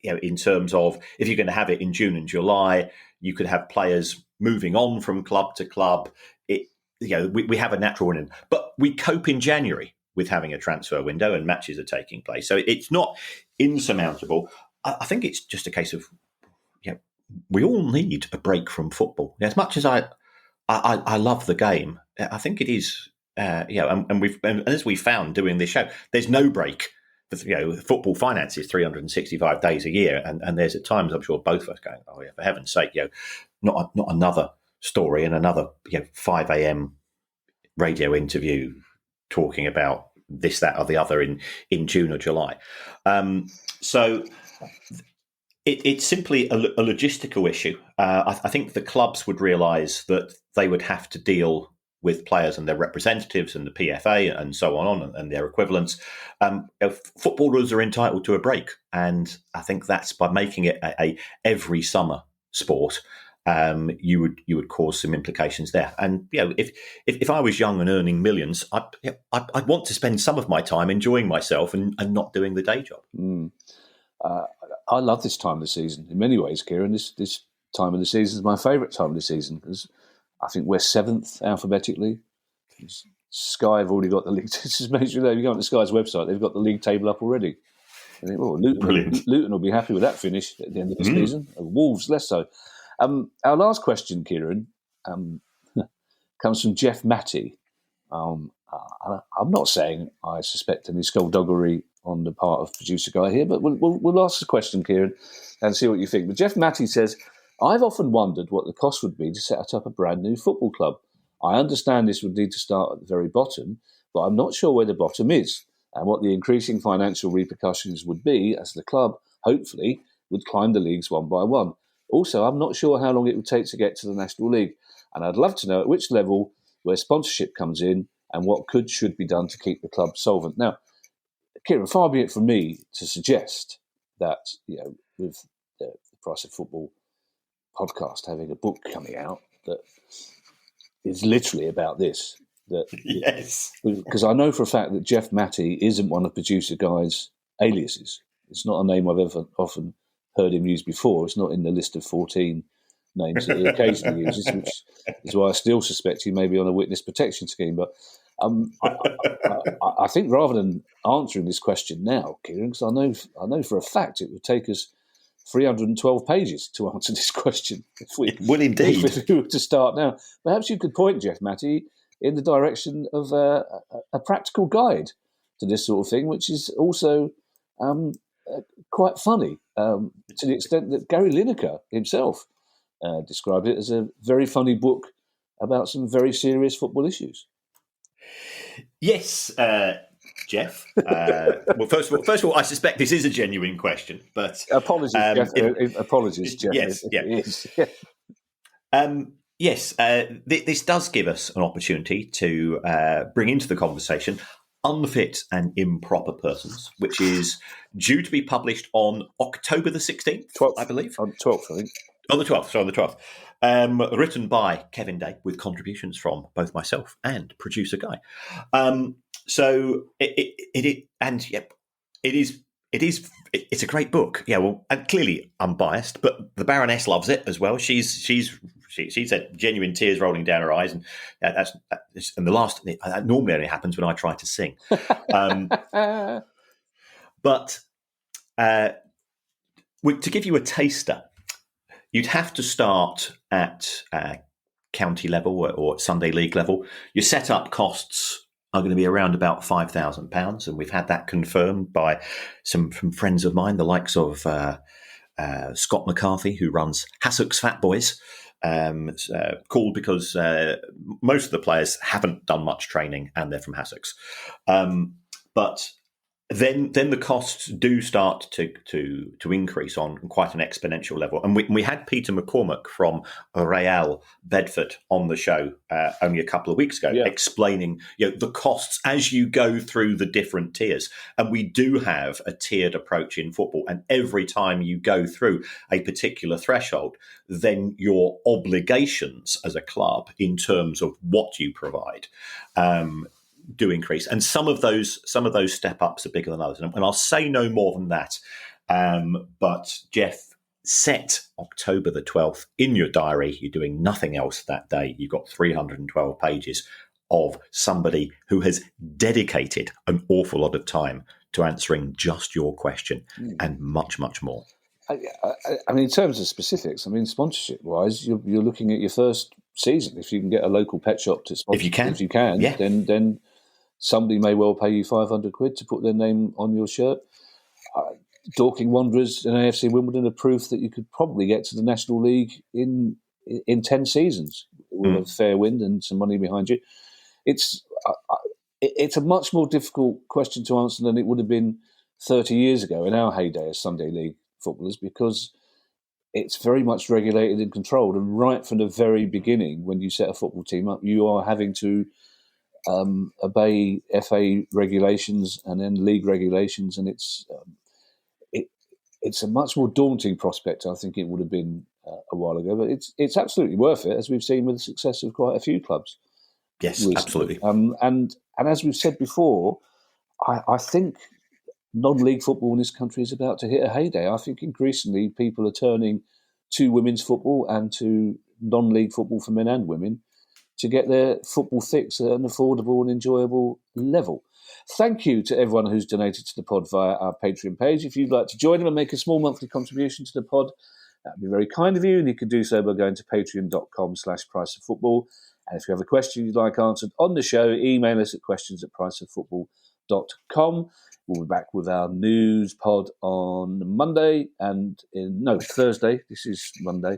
in terms of if you're going to have it in June and July, you could have players moving on from club to club. We have a natural winning, but we cope in January with having a transfer window and matches are taking place. So it's not insurmountable. I think it's just a case of, we all need a break from football. As much as I love the game, I think it is, and as we found doing this show, there's no break. Football finances 365 days a year, and there's at times I'm sure both of us going, oh yeah, for heaven's sake, not another story and another 5 a.m. radio interview talking about this, that, or the other in June or July. So it's simply a logistical issue. I think the clubs would realise that they would have to deal with players and their representatives and the PFA and so on and their equivalents. Footballers are entitled to a break, and I think that's by making it a every summer sport. You would cause some implications there. And if I was young and earning millions, I'd want to spend some of my time enjoying myself and not doing the day job. I love this time of the season in many ways, Kieran. This time of the season is my favourite time of the season because I think we're 7th alphabetically. Sky have already got the league. Just make sure that if you go on the Sky's website, they've got the league table up already. I think, Brilliant. Luton will be happy with that finish at the end of the season. Wolves, less so. Our last question, Kieran, comes from Jeff Matty. I'm not saying I suspect any skullduggery on the part of producer Guy here, but we'll ask the question, Kieran, and see what you think. But Jeff Matty says, I've often wondered what the cost would be to set up a brand new football club. I understand this would need to start at the very bottom, but I'm not sure where the bottom is and what the increasing financial repercussions would be as the club, hopefully, would climb the leagues one by one. Also, I'm not sure how long it would take to get to the National League, and I'd love to know at which level where sponsorship comes in and what should be done to keep the club solvent. Now, Kieran, far be it from me to suggest that, with the Price of Football podcast having a book coming out that is literally about this. Yes. Because I know for a fact that Jeff Matty isn't one of producer Guy's aliases. It's not a name I've ever often heard him use before. It's not in the list of 14 names that he occasionally uses, which is why I still suspect he may be on a witness protection scheme. But I think rather than answering this question now, Kieran, because I know for a fact it would take us 312 pages to answer this question. It will indeed. If we were to start now. Perhaps you could point, Jeff Matty, in the direction of a practical guide to this sort of thing, which is also quite funny, to the extent that Gary Lineker himself described it as a very funny book about some very serious football issues. Yes, Jeff. Well, first of all, I suspect this is a genuine question, but apologies, Jeff. Apologies, Jeff. Yes, yes. This does give us an opportunity to bring into the conversation Unfit and Improper Persons, which is due to be published on October the 16th, 12th, I believe. On 12th, I think. On the 12th, on the 12th. Written by Kevin Day with contributions from both myself and producer Guy. So it's a great book. Yeah, well, and clearly unbiased, but the Baroness loves it as well. She said genuine tears rolling down her eyes, and and the last that normally only happens when I try to sing. But to give you a taster, you'd have to start at county level or Sunday league level. Your setup costs are going to be around about £5,000, and we've had that confirmed by some from friends of mine, the likes of Scott McCarthy, who runs Hassock's Fat Boys, called because most of the players haven't done much training and they're from Hassock's. But then the costs do start to increase on quite an exponential level. And we had Peter McCormack from Real Bedford on the show only a couple of weeks ago, explaining the costs as you go through the different tiers. And we do have a tiered approach in football. And every time you go through a particular threshold, then your obligations as a club in terms of what you provide do increase, and some of those step ups are bigger than others, and I'll say no more than that. But Jeff, set October the 12th in your diary. You're doing nothing else that day. You've got 312 pages of somebody who has dedicated an awful lot of time to answering just your question and much, much more. I mean, in terms of specifics, I mean, sponsorship-wise, you're looking at your first season. If you can get a local pet shop to sponsor, if you can, then somebody may well pay you £500 to put their name on your shirt. Dorking Wanderers and AFC Wimbledon are proof that you could probably get to the National League in 10 seasons with a fair wind and some money behind you. It's a much more difficult question to answer than it would have been 30 years ago in our heyday as Sunday League footballers, because it's very much regulated and controlled. And right from the very beginning, when you set a football team up, you are having to obey FA regulations and then league regulations, and it's a much more daunting prospect. I think it would have been a while ago, but it's absolutely worth it, as we've seen with the success of quite a few clubs. Yes, recently. Absolutely. And as we've said before, I think non-league football in this country is about to hit a heyday. I think increasingly people are turning to women's football and to non-league football for men and women to get their football fix at an affordable and enjoyable level. Thank you to everyone who's donated to the pod via our Patreon page. If you'd like to join them and make a small monthly contribution to the pod, that would be very kind of you, and you can do so by going to patreon.com/priceoffootball. And if you have a question you'd like answered on the show, email us at questions@priceoffootball.com. We'll be back with our news pod on Monday Thursday. This is Monday.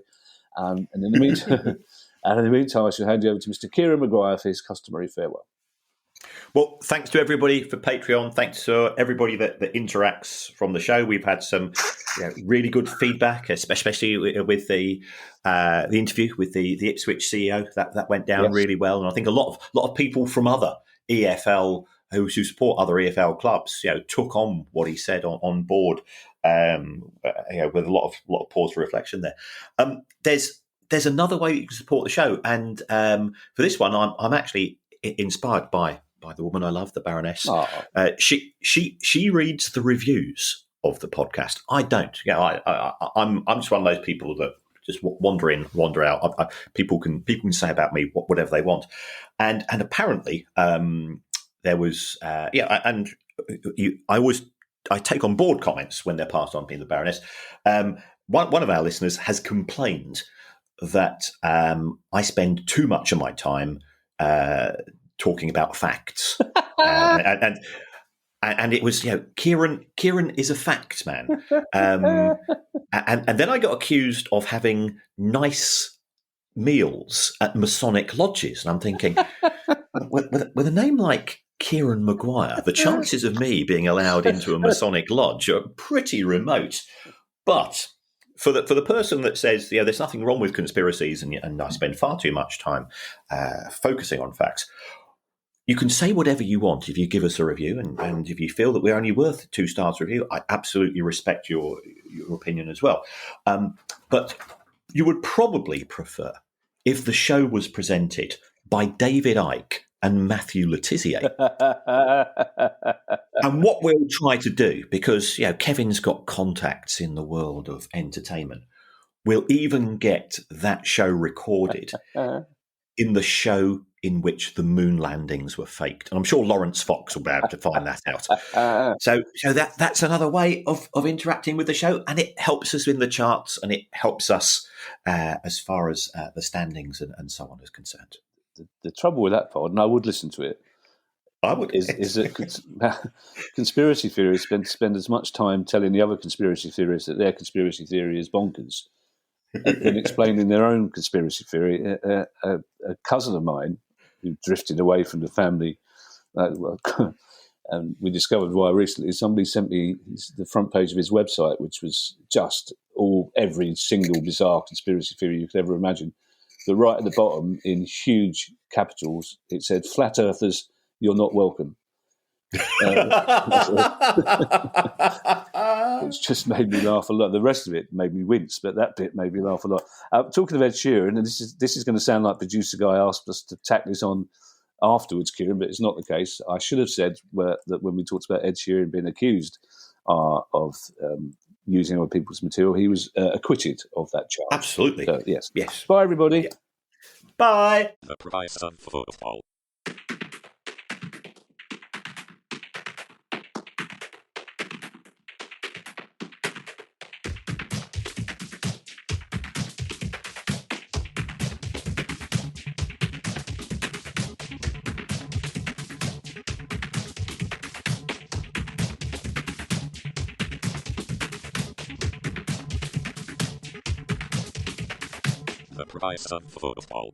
And in the meantime, I shall hand you over to Mr. Kieran Maguire for his customary farewell. Well, thanks to everybody for Patreon. Thanks to everybody that interacts from the show. We've had some really good feedback, especially with the interview with the Ipswich CEO. That went down really well, and I think a lot of people from other EFL who support other EFL clubs, took on what he said on board, with a lot of pause for reflection there. There's another way you can support the show, and for this one, I'm actually inspired by the woman I love, the Baroness. She reads the reviews of the podcast. I don't. I'm just one of those people that just wander in, wander out. People can say about me whatever they want, and apparently there was and I take on board comments when they're passed on, being the Baroness. One of our listeners has complained that I spend too much of my time talking about facts, and it was Kieran is a fact man, and then I got accused of having nice meals at Masonic lodges, and I'm thinking, with a name like Kieran Maguire, the chances of me being allowed into a Masonic lodge are pretty remote. But for the person that says, there's nothing wrong with conspiracies and I spend far too much time focusing on facts, you can say whatever you want if you give us a review, and if you feel that we're only worth 2 stars review, I absolutely respect your opinion as well. But you would probably prefer if the show was presented by David Icke and Matthew Letizia. And what we'll try to do, because Kevin's got contacts in the world of entertainment, we'll even get that show recorded in the show in which the moon landings were faked. And I'm sure Lawrence Fox will be able to find that out. So that's another way of interacting with the show, and it helps us in the charts, and it helps us as far as the standings and so on is concerned. The trouble with that pod, and I would listen to it, I would, is that conspiracy theorists spend as much time telling the other conspiracy theorists that their conspiracy theory is bonkers than explaining their own conspiracy theory. A cousin of mine who drifted away from the family, and we discovered why recently. Somebody sent me the front page of his website, which was just every single bizarre conspiracy theory you could ever imagine. But right at the bottom, in huge capitals, it said, "Flat Earthers, you're not welcome." It's just made me laugh a lot. The rest of it made me wince, but that bit made me laugh a lot. Talking of Ed Sheeran, and this is going to sound like producer guy asked us to tack this on afterwards, Kieran, but it's not the case. I should have said that when we talked about Ed Sheeran being accused of using other people's material, he was acquitted of that charge. Absolutely. So, yes. Bye, everybody. Yeah. Bye. The price of football. The price of football.